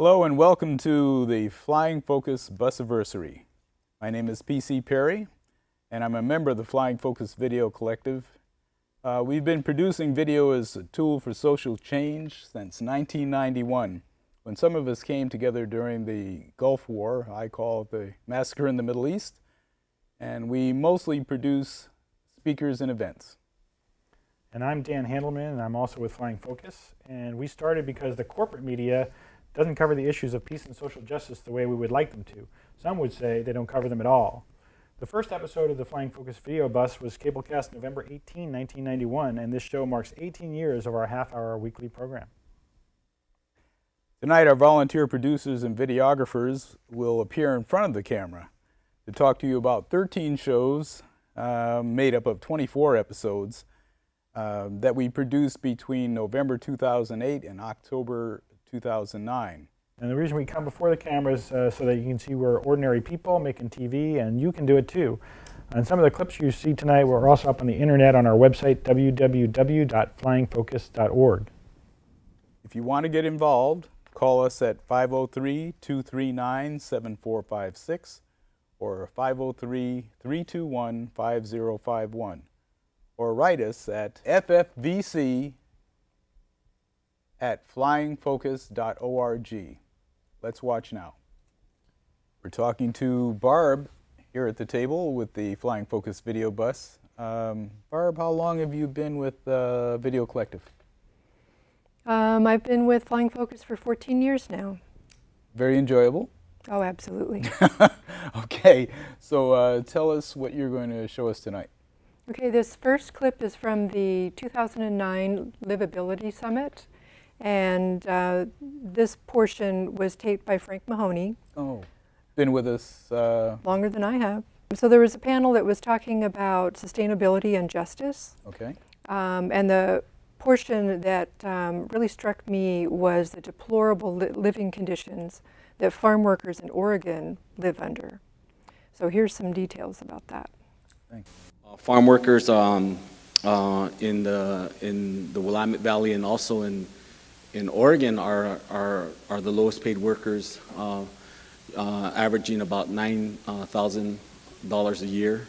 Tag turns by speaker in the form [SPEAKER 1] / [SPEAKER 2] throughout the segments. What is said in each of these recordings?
[SPEAKER 1] Hello and welcome to the Flying Focus Busiversary. My name is PC Peri and I'm a member of the Flying Focus Video Collective. We've been producing video as a tool for social change since 1991, when some of us came together during the Gulf War. I call it the Massacre in the Middle East, and we mostly produce speakers and events.
[SPEAKER 2] And I'm Dan Handelman, and I'm also with Flying Focus. And we started because the corporate media doesn't cover the issues of peace and social justice the way we would like them to. Some would say they don't cover them at all. The first episode of the Flying Focus Video Bus was cablecast November 18, 1991, and this show marks 18 years of our half-hour weekly program.
[SPEAKER 1] Tonight, our volunteer producers and videographers will appear in front of the camera to talk to you about 13 shows made up of 24 episodes that we produced between November 2008 and October 2009.
[SPEAKER 2] And the reason we come before the cameras so that you can see we're ordinary people making TV, and you can do it too. And some of the clips you see tonight were also up on the internet on our website, www.flyingfocus.org.
[SPEAKER 1] If you want to get involved, call us at 503-239-7456 or 503-321-5051, or write us at ffvc@flyingfocus.org. Let's watch now. We're talking to Barb here at the table with the Flying Focus Video Bus. Barb, how long have you been with Video Collective?
[SPEAKER 3] I've been with Flying Focus for 14 years now.
[SPEAKER 1] Very enjoyable?
[SPEAKER 3] Oh, absolutely.
[SPEAKER 1] Okay, so tell us what you're going to show us tonight.
[SPEAKER 3] Okay, this first clip is from the 2009 Livability Summit, and this portion was taped by Frank Mahoney.
[SPEAKER 1] Oh, been with us
[SPEAKER 3] longer than I have. So there was a panel that was talking about sustainability and justice.
[SPEAKER 1] Okay.
[SPEAKER 3] And the portion that really struck me was the deplorable living conditions that farm workers in Oregon live under. So here's some details about that.
[SPEAKER 1] Thanks.
[SPEAKER 4] Farm workers in the Willamette Valley and also in Oregon are the lowest paid workers, averaging about $9,000 a year.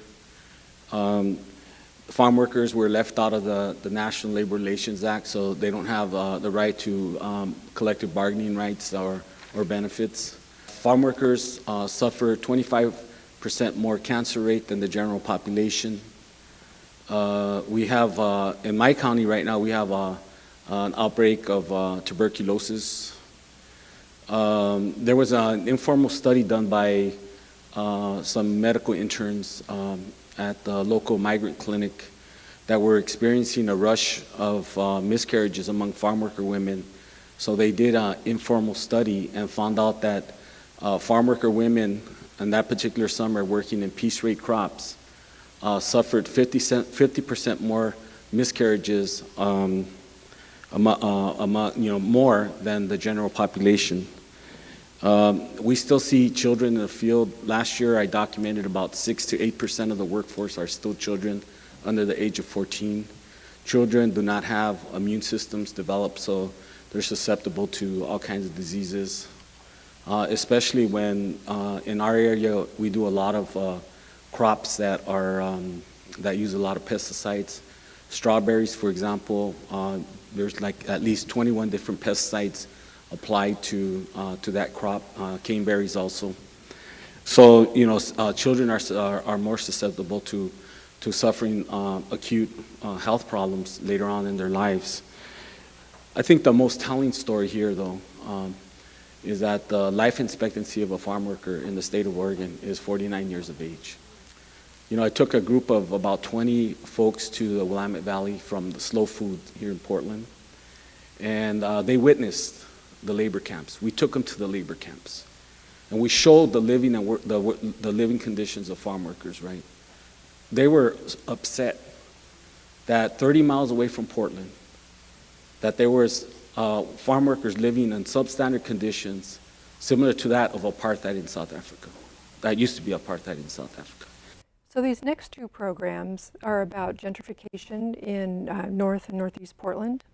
[SPEAKER 4] Farm workers were left out of the National Labor Relations Act, so they don't have the right to collective bargaining rights or benefits. Farm workers suffer 25% more cancer rate than the general population. We have, in my county right now, we have an outbreak of tuberculosis. There was an informal study done by some medical interns at the local migrant clinic that were experiencing a rush of miscarriages among farm worker women. So they did an informal study and found out that farm worker women in that particular summer working in piece rate crops suffered 50% more miscarriages more than the general population. We still see children in the field. Last year I documented about 6 to 8% of the workforce are still children under the age of 14. Children do not have immune systems developed, so they're susceptible to all kinds of diseases, especially when in our area we do a lot of crops that use a lot of pesticides. Strawberries, for example, there's like at least 21 different pesticides applied to that crop. Caneberries also. So children are more susceptible to suffering acute health problems later on in their lives. I think the most telling story here, though, is that the life expectancy of a farm worker in the state of Oregon is 49 years of age. I took a group of about 20 folks to the Willamette Valley from the Slow Food here in Portland, and they witnessed the labor camps. We took them to the labor camps, and we showed the living and the living conditions of farm workers. Right? They were upset that 30 miles away from Portland, that there was farm workers living in substandard conditions similar to that of apartheid in South Africa. That used to be apartheid in South Africa.
[SPEAKER 3] So these next two programs are about gentrification in North and Northeast Portland.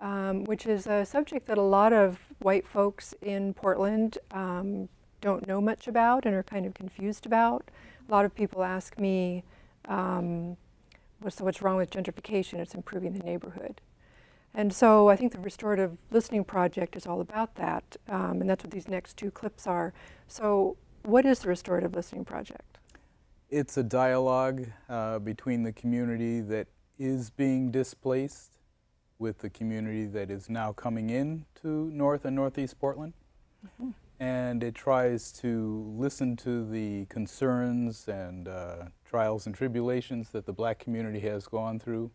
[SPEAKER 3] which is a subject that a lot of white folks in Portland don't know much about and are kind of confused about. A lot of people ask me, what's wrong with gentrification? It's improving the neighborhood. And so I think the Restorative Listening Project is all about that, and that's what these next two clips are. So what is the Restorative Listening Project?
[SPEAKER 1] It's a dialogue between the community that is being displaced with the community that is now coming in to North and Northeast Portland. Mm-hmm. And it tries to listen to the concerns and trials and tribulations that the Black community has gone through,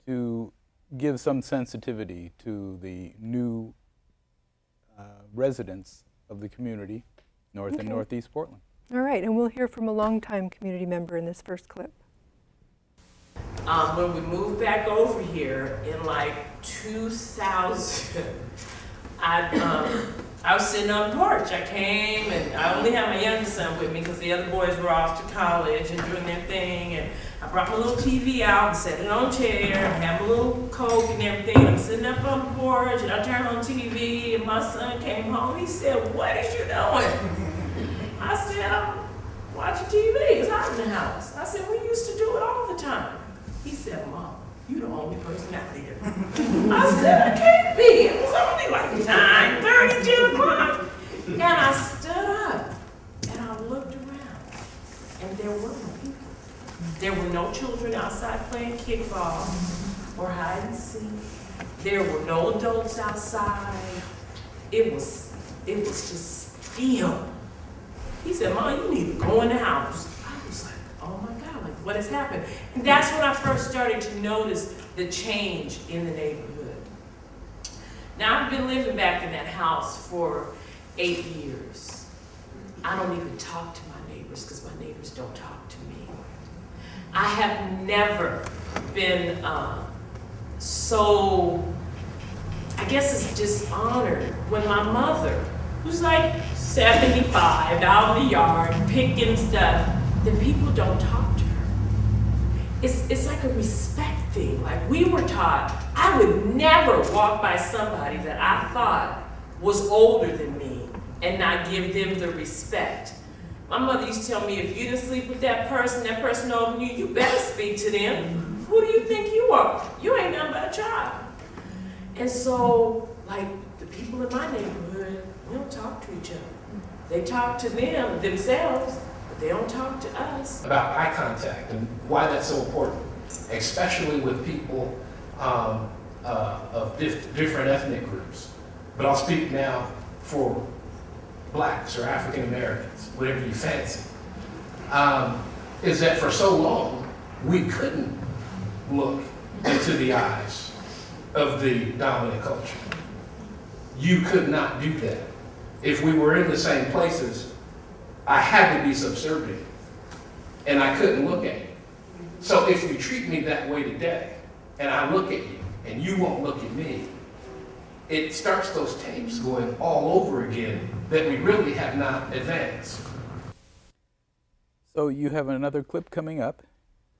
[SPEAKER 1] to give some sensitivity to the new residents of the community, North and Northeast Portland.
[SPEAKER 3] All right, and we'll hear from a longtime community member in this first clip.
[SPEAKER 5] When we moved back over here in like 2000, I was sitting on the porch. I came and I only had my youngest son with me because the other boys were off to college and doing their thing. And I brought my little TV out and set it on a chair. I had my little Coke and everything. I'm sitting up on the porch and I turned on TV and my son came home. He said, "What is you doing?" I said, "I'm watching TV. It's hot in the house." I said, "We used to do it all the time." He said, "Mom, you the only person out here." I said, "I can't be. It was only like 9:30, 10 o'clock. And I stood up and I looked around and there were no people. There were no children outside playing kickball or hide and seek. There were no adults outside. It was just still. He said, "Mom, you need to go in the house." I was like, "Oh my God, like what has happened?" And that's when I first started to notice the change in the neighborhood. Now I've been living back in that house for 8 years. I don't even talk to my neighbors because my neighbors don't talk to me. I have never been so, I guess it's dishonored when my mother, who's like 75, out in the yard, picking stuff, then people don't talk to her. It's like a respect thing. Like we were taught, I would never walk by somebody that I thought was older than me and not give them the respect. My mother used to tell me, if you didn't sleep with that person older than you better speak to them. Who do you think you are? You ain't nothing but a child. And so, like, the people in my neighborhood, we don't talk to each other. They talk to themselves, but they don't talk to us.
[SPEAKER 6] About eye contact and why that's so important, especially with people of different ethnic groups. But I'll speak now for Blacks or African Americans, whatever you fancy, is that for so long, we couldn't look into the eyes of the dominant culture. You could not do that. If we were in the same places, I had to be subservient, and I couldn't look at you. So if you treat me that way today, and I look at you, and you won't look at me, it starts those tapes going all over again that we really have not advanced.
[SPEAKER 1] So you have another clip coming up,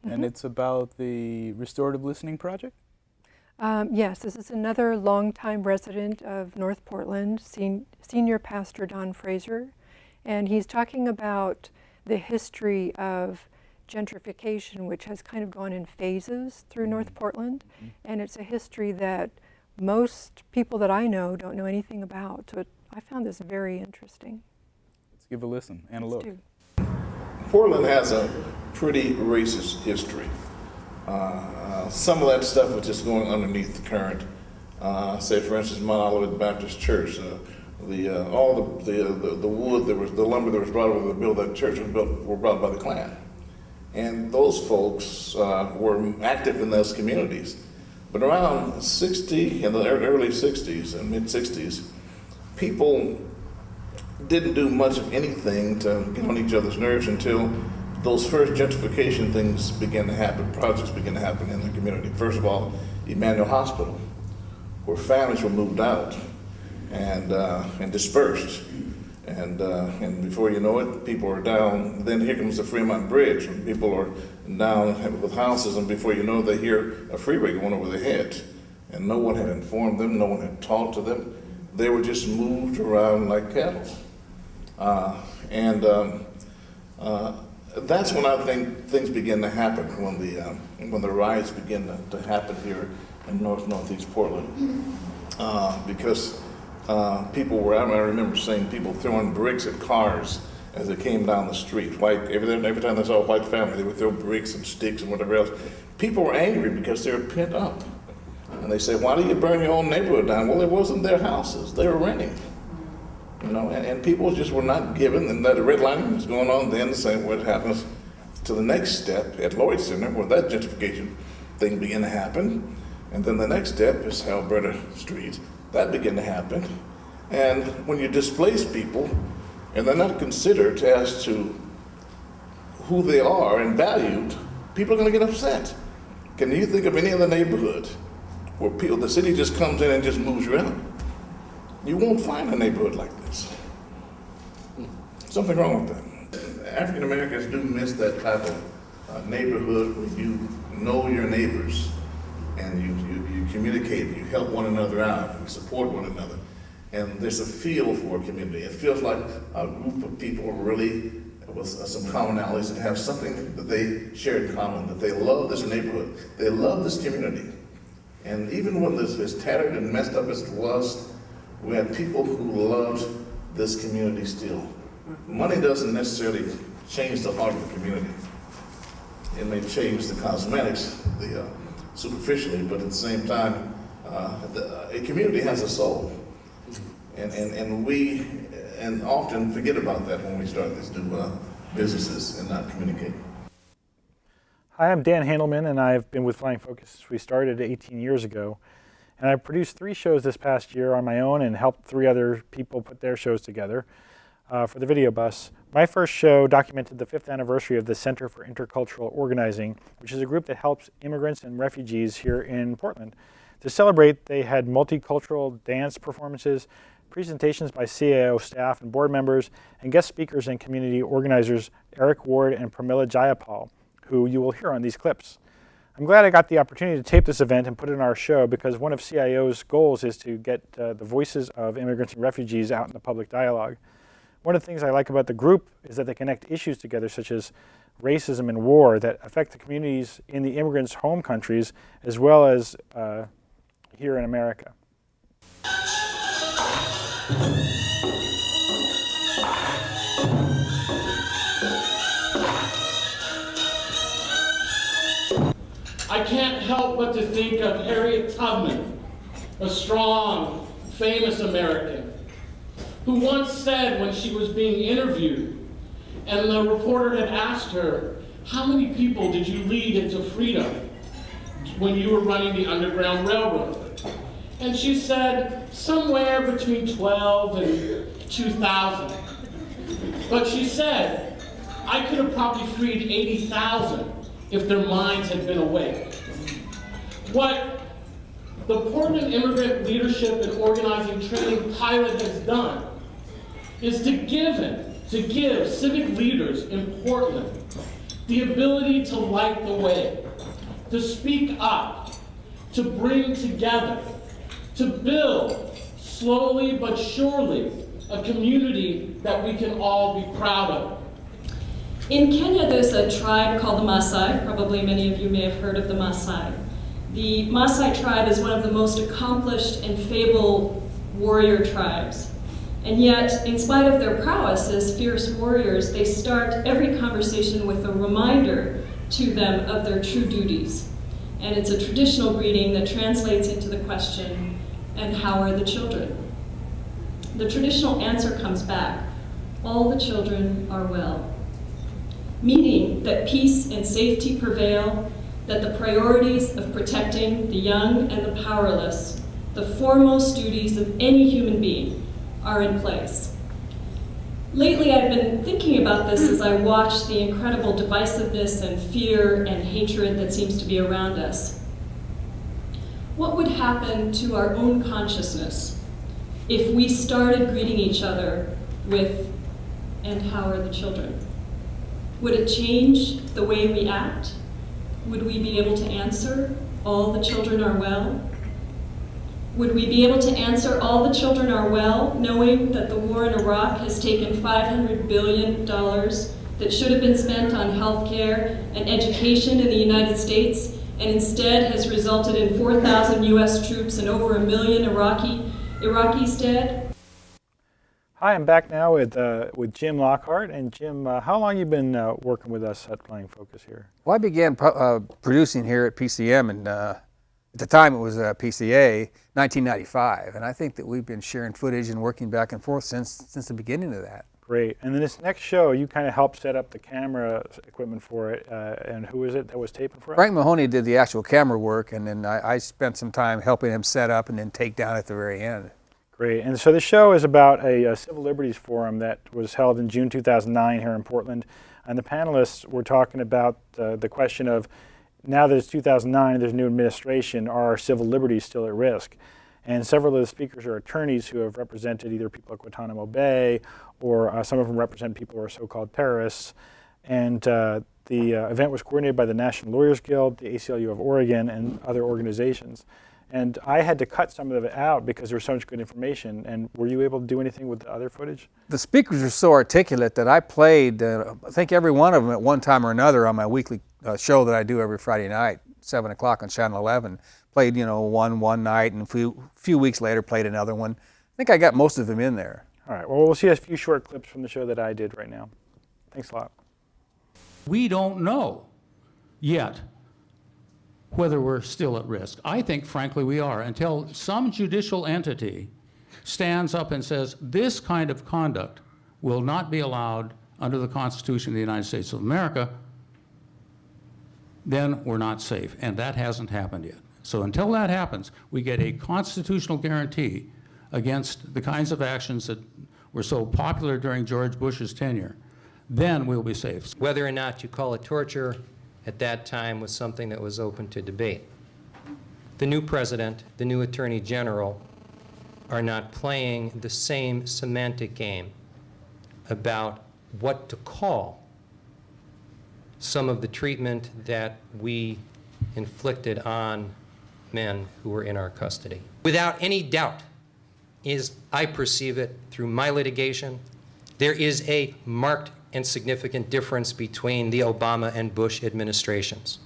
[SPEAKER 1] and it's about the Restorative Listening Project?
[SPEAKER 3] Yes, this is another longtime resident of North Portland, Senior Pastor Don Fraser, and he's talking about the history of gentrification, which has kind of gone in phases through North Portland, and it's a history that most people that I know don't know anything about. So I found this very interesting.
[SPEAKER 1] Let's give a listen and a look.
[SPEAKER 7] Portland has a pretty racist history. Some of that stuff was just going underneath the current. Say, for instance, Mount Olivet Baptist Church. All the wood that was, the lumber that was brought over to build that church were brought by the Klan, and those folks were active in those communities. But around 60, in the early 60s and mid 60s, people didn't do much of anything to get on each other's nerves until those first gentrification things began to happen, projects began to happen in the community. First of all, Emmanuel Hospital, where families were moved out and dispersed. And before you know it, people are down. Then here comes the Fremont Bridge, and people are down with houses, and before you know it, they hear a freeway going over their heads. and no one had informed them, no one had talked to them. They were just moved around like cattle. That's when I think things begin to happen, when the riots begin to happen here in northeast Portland. Because people were, I remember seeing people throwing bricks at cars as they came down the street. Every time they saw a white family, they would throw bricks and sticks and whatever else. People were angry because they were pent up. And they said, why do you burn your own neighborhood down? Well, it wasn't their houses, they were renting. And people just were not given, and that redlining was going on then, the same way it happens to the next step at Lloyd Center, where that gentrification thing began to happen. And then the next step is Alberta Street. That began to happen. And when you displace people, and they're not considered as to who they are and valued, people are going to get upset. Can you think of any other neighborhood where the city just comes in and just moves you out? You won't find a neighborhood like this. Something wrong with that. African Americans do miss that type of neighborhood where you know your neighbors and you communicate, you help one another out, you support one another. And there's a feel for a community. It feels like a group of people really with some commonalities and have something that they share in common, that they love this neighborhood, they love this community. And even when this is tattered and messed up as it was, we had people who loved this community still. Money doesn't necessarily change the heart of the community. It may change the cosmetics, superficially, but at the same time, a community has a soul. And we often forget about that when we start these new businesses and not communicate.
[SPEAKER 2] Hi, I'm Dan Handelman, and I've been with Flying Focus since we started 18 years ago. And I produced 3 shows this past year on my own and helped 3 other people put their shows together for the Video Bus. My first show documented the 5th anniversary of the Center for Intercultural Organizing, which is a group that helps immigrants and refugees here in Portland. To celebrate, they had multicultural dance performances, presentations by CAO staff and board members, and guest speakers and community organizers Eric Ward and Pramila Jayapal, who you will hear on these clips. I'm glad I got the opportunity to tape this event and put it in our show because one of CIO's goals is to get the voices of immigrants and refugees out in the public dialogue. One of the things I like about the group is that they connect issues together such as racism and war that affect the communities in the immigrants' home countries as well as here in America.
[SPEAKER 8] I can't help but to think of Harriet Tubman, a strong, famous American, who once said when she was being interviewed, and the reporter had asked her, how many people did you lead into freedom when you were running the Underground Railroad? And she said, somewhere between 12 and 2,000. But she said, I could have probably freed 80,000 if their minds had been awake. What the Portland Immigrant Leadership and Organizing Training Pilot has done is to give civic leaders in Portland the ability to light the way, to speak up, to bring together, to build, slowly but surely, a community that we can all be proud of.
[SPEAKER 9] In Kenya, there's a tribe called the Maasai. Probably many of you may have heard of the Maasai. The Maasai tribe is one of the most accomplished and fabled warrior tribes. And yet, in spite of their prowess as fierce warriors, they start every conversation with a reminder to them of their true duties. And it's a traditional greeting that translates into the question, and how are the children? The traditional answer comes back, all the children are well. Meaning that peace and safety prevail, that the priorities of protecting the young and the powerless, the foremost duties of any human being, are in place. Lately, I've been thinking about this as I watch the incredible divisiveness and fear and hatred that seems to be around us. What would happen to our own consciousness if we started greeting each other with, and how are the children? Would it change the way we act? Would we be able to answer, all the children are well? Would we be able to answer all the children are well, knowing that the war in Iraq has taken $500 billion that should have been spent on health care and education in the United States, and instead has resulted in 4,000 U.S. troops and over 1 million Iraqis dead?
[SPEAKER 2] Hi, I'm back now with Jim Lockhart. And Jim, how long have you been working with us at Flying Focus here?
[SPEAKER 10] Well, I began producing here at PCM, and at the time it was PCA, 1995. And I think that we've been sharing footage and working back and forth since the beginning of that.
[SPEAKER 2] Great. And then this next show, you kind of helped set up the camera equipment for it. And who is it that was taping for us?
[SPEAKER 10] Frank Mahoney did the actual camera work, and then I spent some time helping him set up and then take down at the very end.
[SPEAKER 2] Great. And so the show is about a civil liberties forum that was held in June 2009 here in Portland. And the panelists were talking about the question of, now that it's 2009 and there's a new administration, are our civil liberties still at risk? And several of the speakers are attorneys who have represented either people at Guantanamo Bay, or some of them represent people who are so-called terrorists. And the event was coordinated by the National Lawyers Guild, the ACLU of Oregon, and other organizations. And I had to cut some of it out because there was so much good information. And were you able to do anything with the other footage?
[SPEAKER 10] The speakers are so articulate that I played, I think every one of them at one time or another on my weekly show that I do every Friday night, 7 o'clock on Channel 11. Played, one night, and a few weeks later played another one. I think I got most of them in there.
[SPEAKER 2] All right, well, we'll see a few short clips from the show that I did right now. Thanks a lot.
[SPEAKER 11] We don't know yet whether we're still at risk. I think, frankly, we are, until some judicial entity stands up and says this kind of conduct will not be allowed under the Constitution of the United States of America. Then we're not safe, and that hasn't happened yet. So until that happens, we get a constitutional guarantee against the kinds of actions that were so popular during George Bush's tenure. Then we'll be safe.
[SPEAKER 12] Whether or not you call it torture at that time was something that was open to debate. The new president, the new attorney general, are not playing the same semantic game about what to call some of the treatment that we inflicted on men who were in our custody. Without any doubt, as I perceive it through my litigation, there is a marked and significant difference between the Obama and Bush administrations.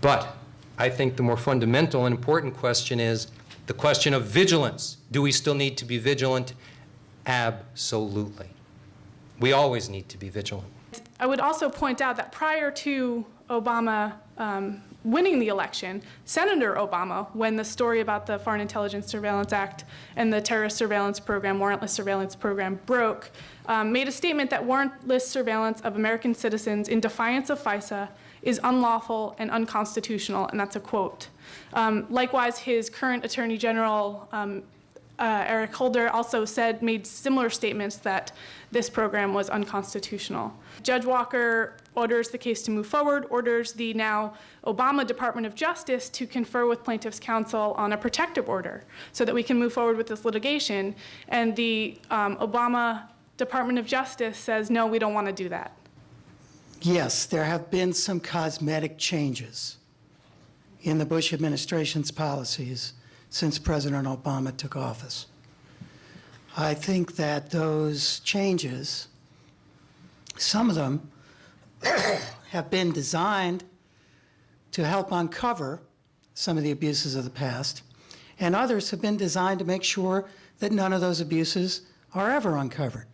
[SPEAKER 12] But I think the more fundamental and important question is the question of vigilance. Do we still need to be vigilant? Absolutely. We always need to be vigilant.
[SPEAKER 13] I would also point out that prior to Obama winning the election, Senator Obama, when the story about the Foreign Intelligence Surveillance Act and the terrorist surveillance program, warrantless surveillance program, broke, made a statement that warrantless surveillance of American citizens in defiance of FISA is unlawful and unconstitutional, and that's a quote. Likewise, his current Attorney General, Eric Holder, also made similar statements that this program was unconstitutional. Judge Walker orders the case to move forward, orders the now Obama Department of Justice to confer with plaintiffs' counsel on a protective order so that we can move forward with this litigation. And the Obama Department of Justice says, no, we don't want to do that.
[SPEAKER 14] Yes, there have been some cosmetic changes in the Bush administration's policies since President Obama took office. I think that those changes, some of them have been designed to help uncover some of the abuses of the past, and others have been designed to make sure that none of those abuses are ever uncovered.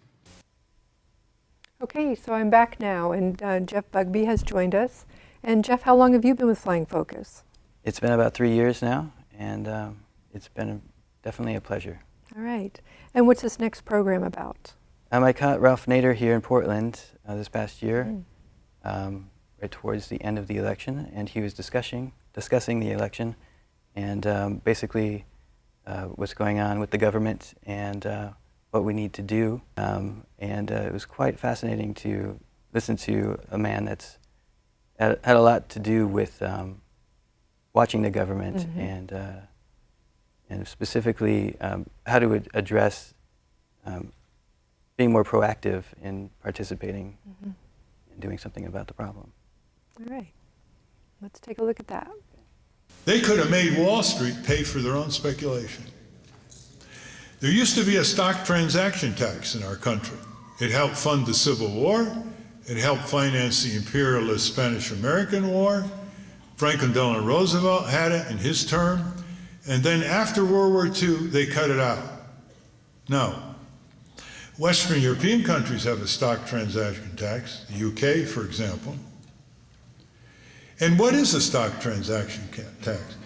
[SPEAKER 3] Okay, so I'm back now, and Jeff Bugbee has joined us. And Jeff, how long have you been with Flying Focus?
[SPEAKER 15] It's been about 3 years now, and it's been definitely a pleasure.
[SPEAKER 3] All right. And what's this next program about?
[SPEAKER 15] I caught Ralph Nader here in Portland this past year, right towards the end of the election, and he was discussing the election and basically what's going on with the government and what we need to do. And it was quite fascinating to listen to a man that's had a lot to do with watching the government and specifically how to address being more proactive in participating and doing something about the problem.
[SPEAKER 3] All right. Let's take a look at that.
[SPEAKER 16] They could have made Wall Street pay for their own speculation. There used to be a stock transaction tax in our country. It helped fund the Civil War. It helped finance the imperialist Spanish-American War. Franklin Delano Roosevelt had it in his term. And then after World War II, they cut it out. Now, Western European countries have a stock transaction tax, the UK, for example. And what is a stock transaction tax?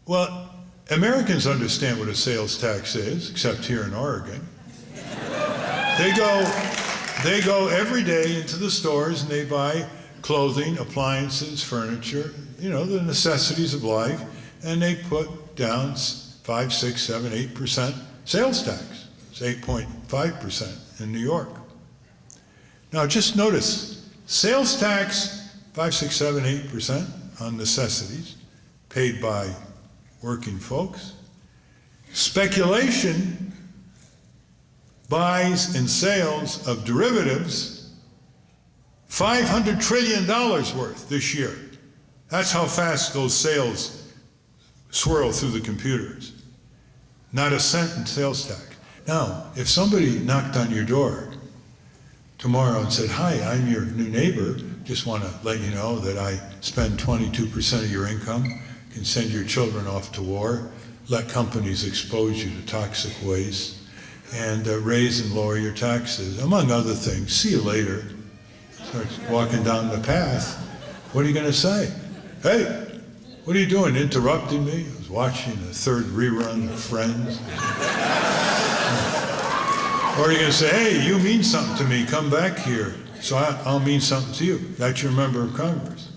[SPEAKER 16] Well, Americans understand what a sales tax is, except here in Oregon. They go every day into the stores and they buy clothing, appliances, furniture, you know, the necessities of life, and they put down 5, 6, 7, 8% sales tax. It's 8.5% in New York. Now just notice, sales tax, 5, 6, 7, 8% on necessities, paid by working folks. Speculation, buys and sales of derivatives, $500 trillion worth this year. That's how fast those sales swirl through the computers. Not a cent in sales tax. Now, if somebody knocked on your door tomorrow and said, "Hi, I'm your new neighbor, just want to let you know that I spend 22% of your income, can send your children off to war, let companies expose you to toxic waste, and raise and lower your taxes, among other things. See you later." Starts walking down the path. What are you going to say? "Hey, what are you doing, interrupting me? I was watching the third rerun of Friends." Or are you going to say, "Hey, you mean something to me, come back here, so I'll mean something to you." That's your member of Congress.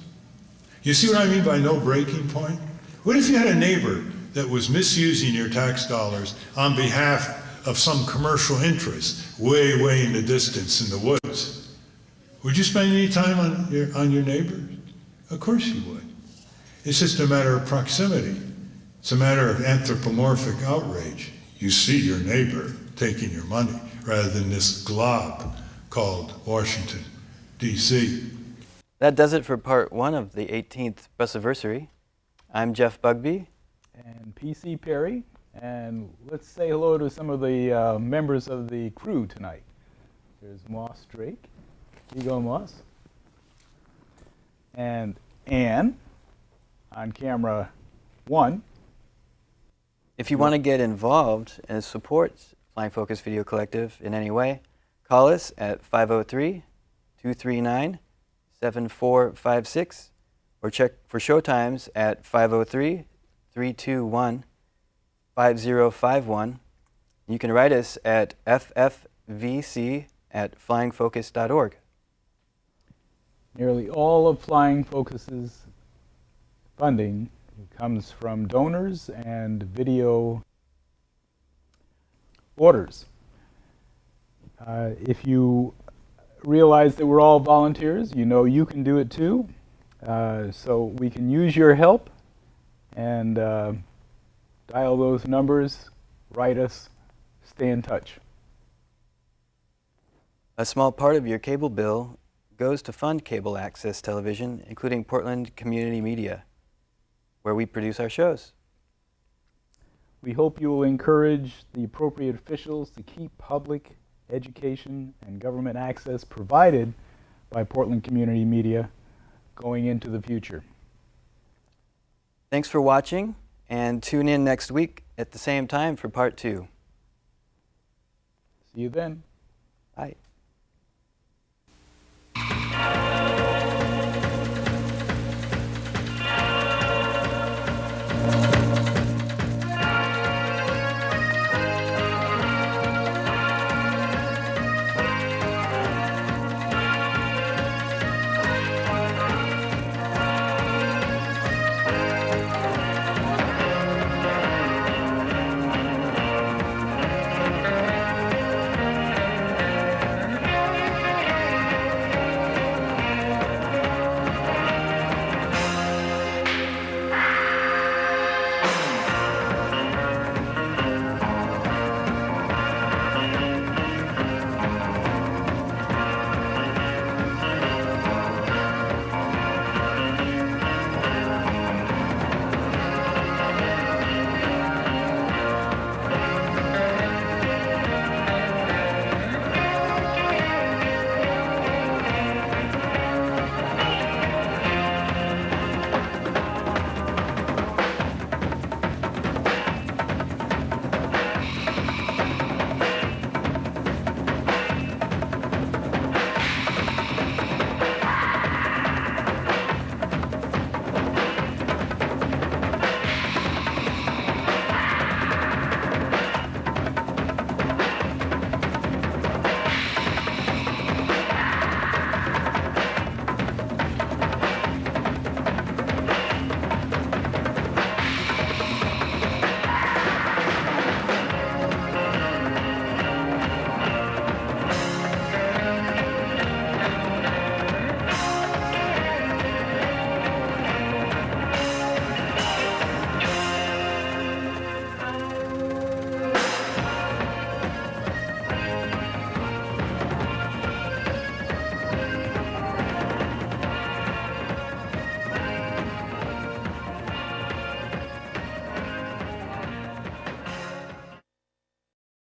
[SPEAKER 16] You see what I mean by no breaking point? What if you had a neighbor that was misusing your tax dollars on behalf of some commercial interest way, way in the distance in the woods? Would you spend any time on your neighbors? Of course you would. It's just a matter of proximity. It's a matter of anthropomorphic outrage. You see your neighbor taking your money rather than this glob called Washington, D.C.
[SPEAKER 15] That does it for part 1 of the 18th Busiversary. I'm Jeff Bugbee.
[SPEAKER 1] And PC Peri. And let's say hello to some of the members of the crew tonight. There's Moss Drake. You go, Moss. And Ann on camera 1.
[SPEAKER 15] If you want to get involved and support Flying Focus Video Collective in any way, call us at 503-239-7456 or check for showtimes at 503-321-5051. You can write us at FFVC@flyingfocus.org.
[SPEAKER 1] Nearly all of Flying Focus's funding comes from donors and video orders. If you realize that we're all volunteers, you know you can do it too. So we can use your help and dial those numbers, write us, stay in touch.
[SPEAKER 15] A small part of your cable bill goes to fund cable access television, including Portland Community Media, where we produce our shows.
[SPEAKER 1] We hope you will encourage the appropriate officials to keep public education and government access provided by Portland Community Media going into the future.
[SPEAKER 15] Thanks for watching, and tune in next week at the same time for part 2.
[SPEAKER 1] See you then.
[SPEAKER 15] Bye.